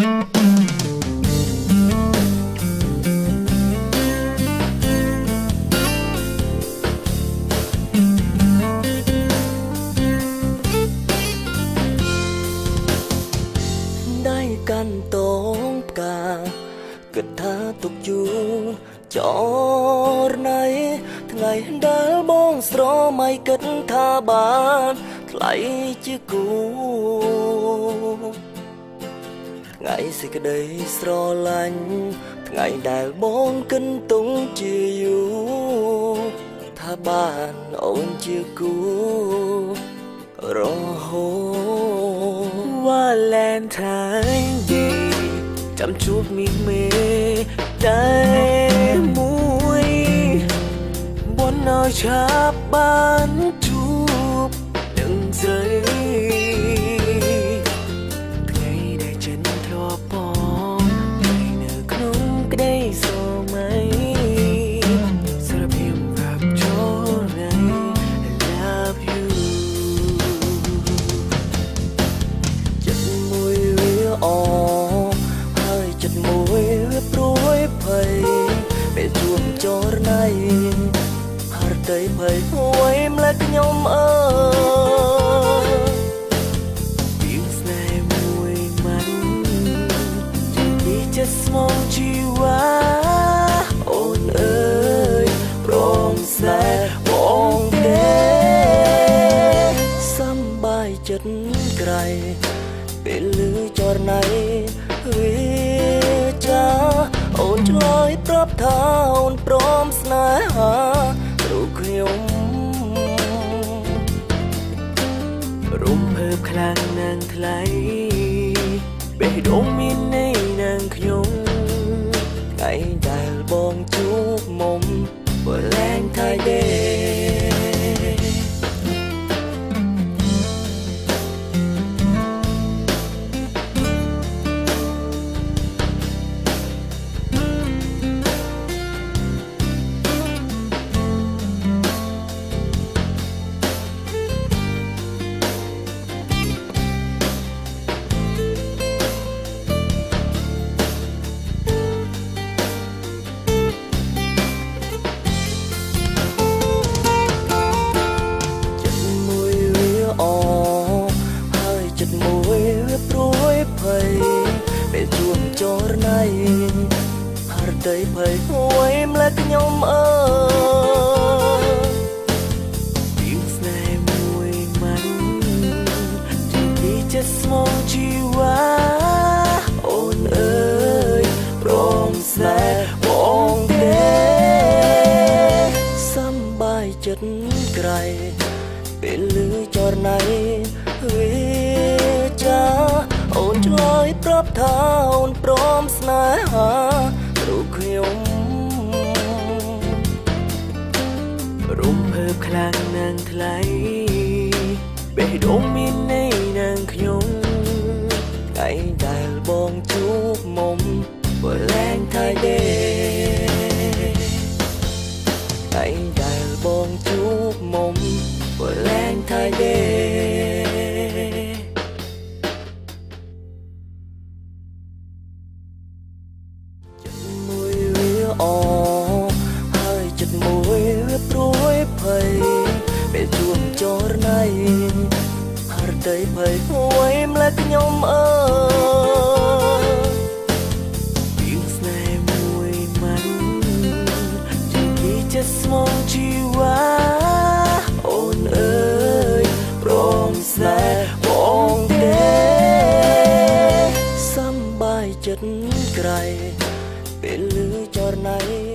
កាន់តងផ្កាគិតថាទុកយូរចរណៃថ្ងៃដែលបងស្រមៃគិតថាបានថ្លៃជាគូថ្ងៃសេចក្តីស្រឡាញ់ថ្ងៃដែលបងគិនទុំជាយូរថាបានអូនជាគូរហូត Valentine Day ចាំជួបមីមេតែមួយបនឲ្យឆាប់បានជួបនឹងស្រីថ្ងៃដែលចិនធ្លាប់បងថ្ងៃនៅក្នុងក្តីសម័យស្រភៀមប្រាប់ចូលថ្ងៃ I love you ចិត្តមួយវាអហើយចិត្តមួយវាព្រួយភ័យពេលជួបចរណៃហរតីភ័យហួយម្លេះខ្ញុំអើពីស្នេហ៍មួយម៉ាន់ជាទីចិត្តស្មងជីវ៉ាអូនអើយព្រមស្នេហ៍បងទេសំបាយចិត្តក្រៃពេលលឺចរណៃវាចាអូនឆ្លើយប្រាប់ថាអូនព្រមស្នេហារូបខ្ញុំរំភើបខ្លាំងណាស់ថ្លៃបេះដូងមានន័យណាស់ខ្ញុំថ្ងៃដែលបងជួបមុំ Valentine Day ហើយចិត្តមួយវាព្រួយភ័យពេលជួបចរណៃហរតីភ័យហួយម្លេះខ្ញុំអើពីស្នេហ៍មួយម៉ាន់ជាទីចិត្តស្មងជីវ៉ាអូនអើយព្រមស្នេហ៍បងទេសំបាយចិត្តក្រៃពេលលឺចរណៃវាចាអូនឆ្លើយប្រាប់ថាអូនព្រមស្នេហារូបខ្ញុំរំភើបខ្លាំងណាស់ថ្លៃបេះដូងមានន័យណាស់ខ្ញុំថ្ងៃដែលបងជួបមុំ Valentine Day ថ្ងៃដែលបងជួបមុំ Valentine Day ចិត្តមួយវាអហើយចិត្តមួយវាព្រួយភ័យពេលជួបចរណៃហរតីភ័យហួយម្លេះខ្ញុំអើពីស្នេហ៍មួយម៉ាន់ជាទីចិត្តស្មងជីវ៉ាអូនអើយព្រមស្នេហ៍បងទេសំបាយចិត្តក្រៃពេលលឺចរណៃ